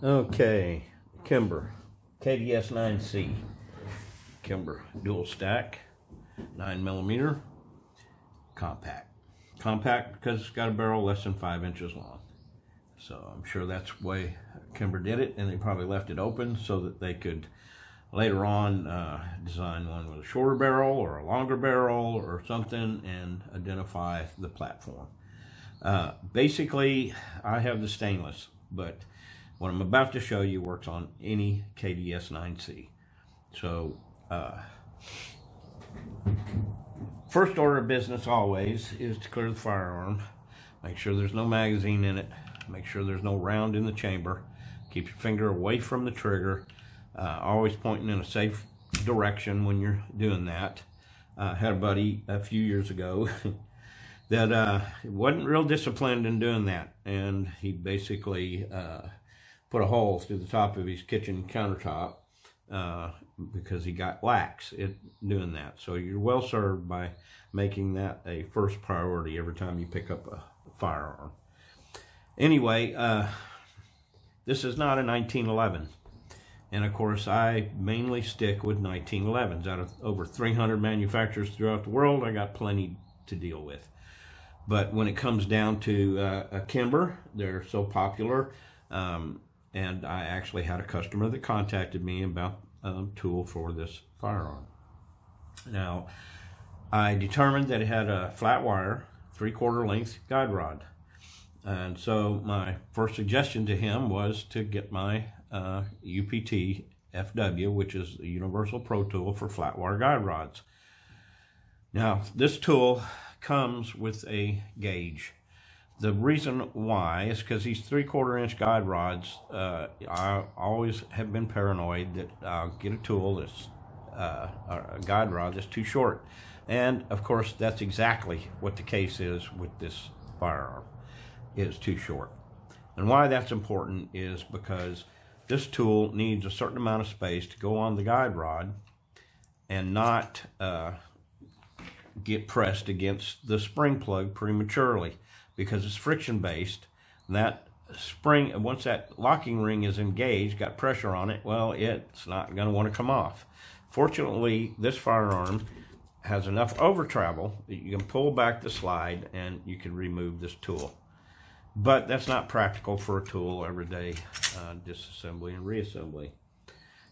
Okay, Kimber, KDS9c, Kimber dual stack, 9mm, compact. Compact because it's got a barrel less than 5 inches long. So I'm sure that's the way Kimber did it, and they probably left it open so that they could later on design one with a shorter barrel or a longer barrel or something and identify the platform. Basically, I have the stainless, but what I'm about to show you works on any KDS9c. So, first order of business always is to clear the firearm. Make sure there's no magazine in it. Make sure there's no round in the chamber. Keep your finger away from the trigger. Always pointing in a safe direction when you're doing that. I had a buddy a few years ago that wasn't real disciplined in doing that, and he basically put a hole through the top of his kitchen countertop because he got lax at doing that. So you're well served by making that a first priority every time you pick up a firearm. Anyway, this is not a 1911. And of course, I mainly stick with 1911s. Out of over 300 manufacturers throughout the world, I got plenty to deal with. But when it comes down to a Kimber, they're so popular. And I actually had a customer that contacted me about a tool for this firearm. Now, I determined that it had a flat wire, 3/4 length guide rod. And so my first suggestion to him was to get my UPT FW, which is the Universal Pro Tool for flat wire guide rods. Now, this tool comes with a gauge. The reason why is because these 3/4 inch guide rods, I always have been paranoid that I'll get a tool that's a guide rod that's too short. And of course, that's exactly what the case is with this firearm. It is too short. And why that's important is because this tool needs a certain amount of space to go on the guide rod and not get pressed against the spring plug prematurely, because it's friction based. And that spring, once that locking ring is engaged, got pressure on it, well, it's not going to want to come off. Fortunately, this firearm has enough over travel that you can pull back the slide and you can remove this tool. But that's not practical for a tool everyday disassembly and reassembly.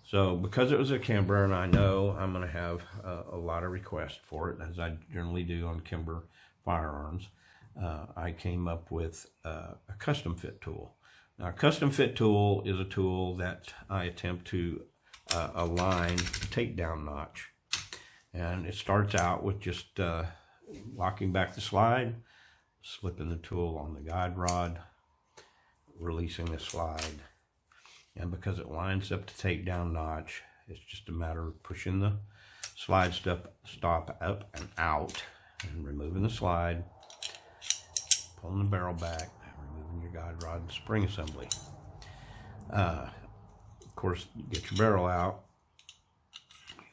So because it was a Kimber, and I know I'm going to have a lot of requests for it, as I generally do on Kimber firearms, I came up with a custom fit tool. Now, a custom fit tool is a tool that I attempt to align the takedown notch. And it starts out with just locking back the slide, slipping the tool on the guide rod, releasing the slide. And because it lines up the takedown notch, it's just a matter of pushing the slide stop up and out and removing the slide, pulling the barrel back, removing your guide rod and spring assembly. Of course, you get your barrel out.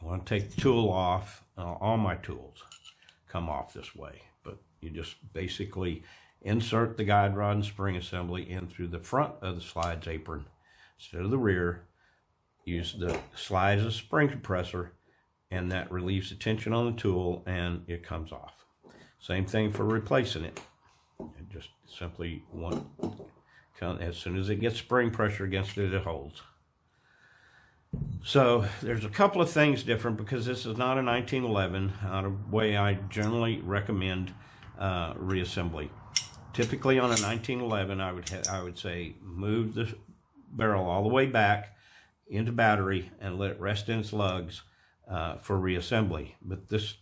You want to take the tool off. All my tools come off this way, but you just basically insert the guide rod and spring assembly in through the front of the slide's apron instead of the rear. Use the slide as a spring compressor, and that relieves the tension on the tool and it comes off. Same thing for replacing it. And just simply as soon as it gets spring pressure against it, it holds. So there's a couple of things different because this is not a 1911, out of the way I generally recommend reassembly. Typically on a 1911, I would say move the barrel all the way back into battery and let it rest in its lugs for reassembly. But this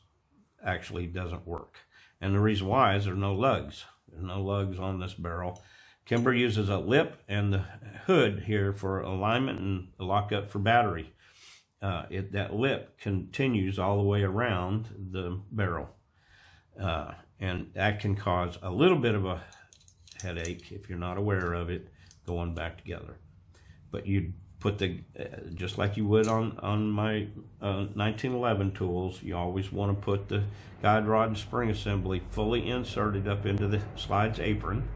actually doesn't work. And the reason why is there's no lugs. There's no lugs on this barrel. Kimber uses a lip and the hood here for alignment and a lockup for battery. That lip continues all the way around the barrel. And that can cause a little bit of a headache if you're not aware of it going back together. But you put the, just like you would on my 1911 tools, you always want to put the guide rod and spring assembly fully inserted up into the slide's apron.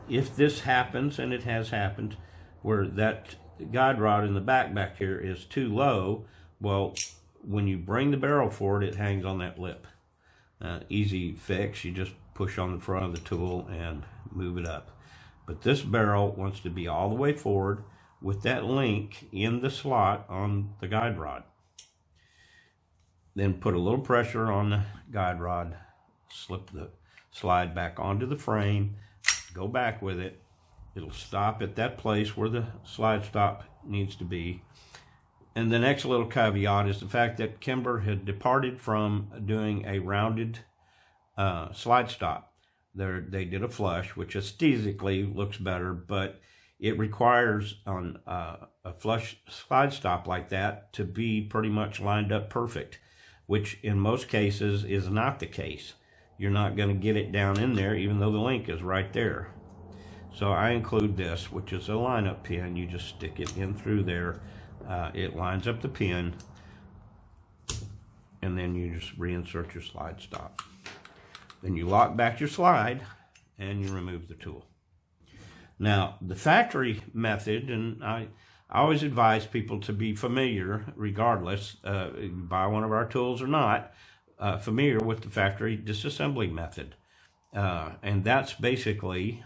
if this happens, and it has happened, where that guide rod in the back here is too low, well, when you bring the barrel forward, it hangs on that lip. Easy fix, you just push on the front of the tool and move it up. But this barrel wants to be all the way forward with that link in the slot on the guide rod. Then put a little pressure on the guide rod, slip the slide back onto the frame, go back with it. It'll stop at that place where the slide stop needs to be. And the next little caveat is the fact that Kimber had departed from doing a rounded slide stop. They did a flush, which aesthetically looks better, but it requires on a flush slide stop like that to be pretty much lined up perfect, which in most cases is not the case. You're not going to get it down in there even though the link is right there. So I include this, which is a lineup pin. You just stick it in through there. It lines up the pin, and then you just reinsert your slide stop. Then you lock back your slide, and you remove the tool. Now, the factory method, and I always advise people to be familiar, regardless, buy one of our tools or not, familiar with the factory disassembly method. And that's basically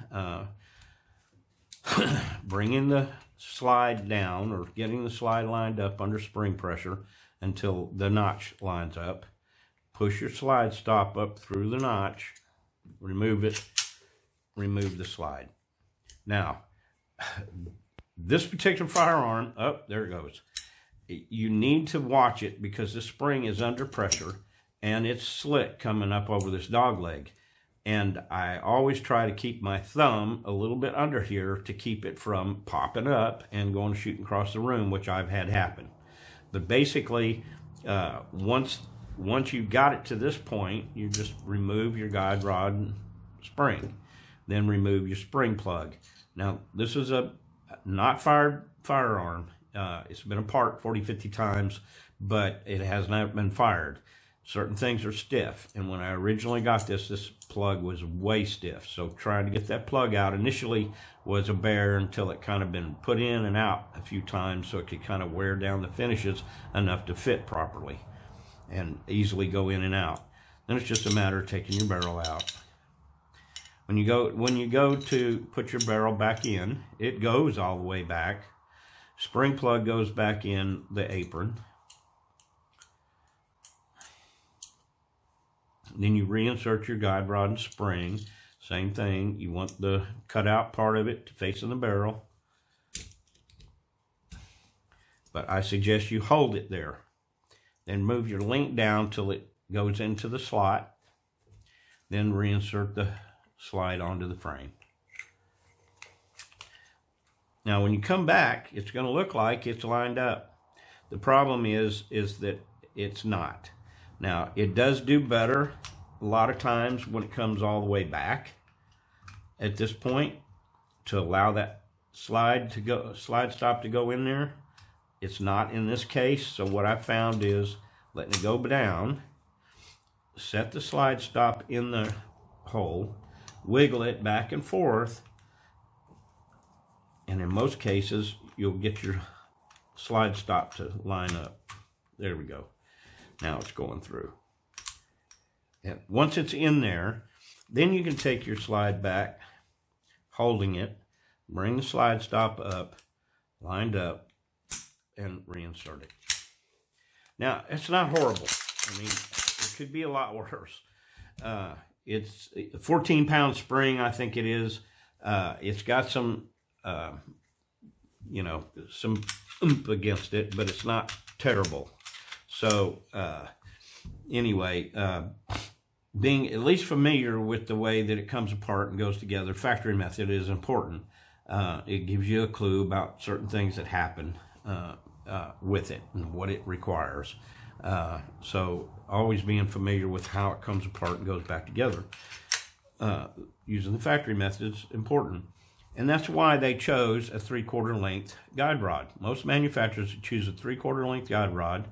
bringing the slide down or getting the slide lined up under spring pressure until the notch lines up. Push your slide stop up through the notch, remove it, remove the slide. Now, this particular firearm, oh, there it goes. You need to watch it because the spring is under pressure and it's slit coming up over this dog leg. And I always try to keep my thumb a little bit under here to keep it from popping up and going shooting across the room, which I've had happen. But basically, once you've got it to this point, you just remove your guide rod and spring. Then remove your spring plug. Now, this is a not fired firearm. It's been apart 40, 50 times, but it has not been fired. Certain things are stiff, and when I originally got this plug was way stiff. So trying to get that plug out initially was a bear until it kind of been put in and out a few times so it could kind of wear down the finishes enough to fit properly and easily go in and out. Then it's just a matter of taking your barrel out. When you go to put your barrel back in, it goes all the way back. Spring plug goes back in the apron. Then you reinsert your guide rod and spring. Same thing. You want the cutout part of it facing the barrel. But I suggest you hold it there. Then move your link down till it goes into the slot. Then reinsert the slide onto the frame. Now when you come back, it's going to look like it's lined up. The problem is that it's not. Now, it does do better a lot of times when it comes all the way back at this point to allow that slide stop to go in there. It's not in this case, so what I found is letting it go down, set the slide stop in the hole, wiggle it back and forth, and in most cases, you'll get your slide stop to line up. There we go. Now it's going through. And once it's in there, then you can take your slide back, holding it, bring the slide stop up, lined up, and reinsert it. Now, it's not horrible. I mean, it could be a lot worse. It's a 14-pound spring, I think it is. It's got some, some oomph against it, but it's not terrible. So, anyway, being at least familiar with the way that it comes apart and goes together, factory method is important. It gives you a clue about certain things that happen with it and what it requires. So, always being familiar with how it comes apart and goes back together. Using the factory method is important. And that's why they chose a 3/4 length guide rod. Most manufacturers that choose a 3/4 length guide rod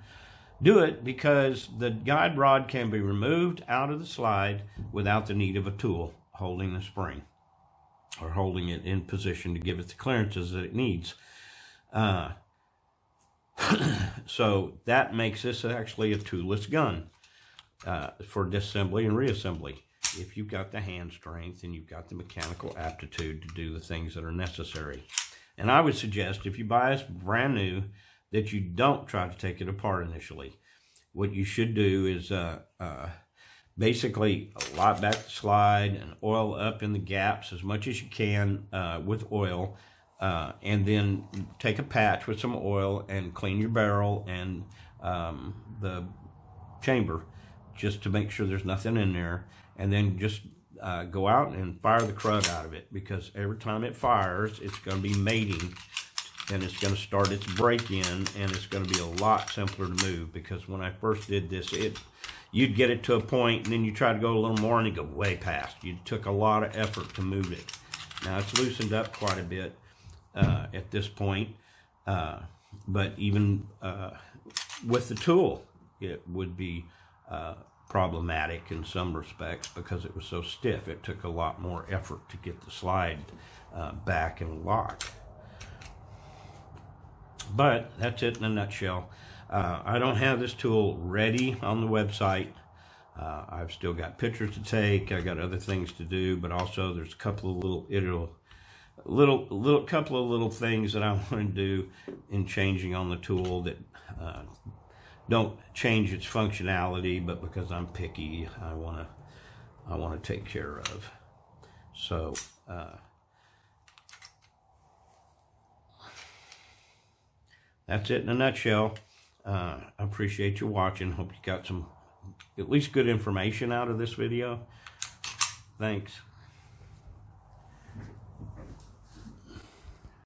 do it because the guide rod can be removed out of the slide without the need of a tool holding the spring. or holding it in position to give it the clearances that it needs. So that makes this actually a toolless gun for disassembly and reassembly. If you've got the hand strength and you've got the mechanical aptitude to do the things that are necessary. And I would suggest if you buy this brand new that you don't try to take it apart initially. What you should do is basically lock back the slide and oil up in the gaps as much as you can with oil. And then take a patch with some oil and clean your barrel and the chamber just to make sure there's nothing in there. And then just go out and fire the crud out of it, because every time it fires, it's going to be mating and it's going to start its break-in, and it's going to be a lot simpler to move. Because when I first did this, you'd get it to a point and then you try to go a little more and you go way past. You took a lot of effort to move it. Now it's loosened up quite a bit at this point, but even with the tool, it would be problematic in some respects because it was so stiff. It took a lot more effort to get the slide back and locked. But that's it in a nutshell. I don't have this tool ready on the website. I've still got pictures to take. I got other things to do, but also there's a couple of couple of little things that I want to do in changing on the tool that don't change its functionality, but because I'm picky, I want to take care of. So that's it in a nutshell. I appreciate you watching. Hope you got some at least good information out of this video. Thanks.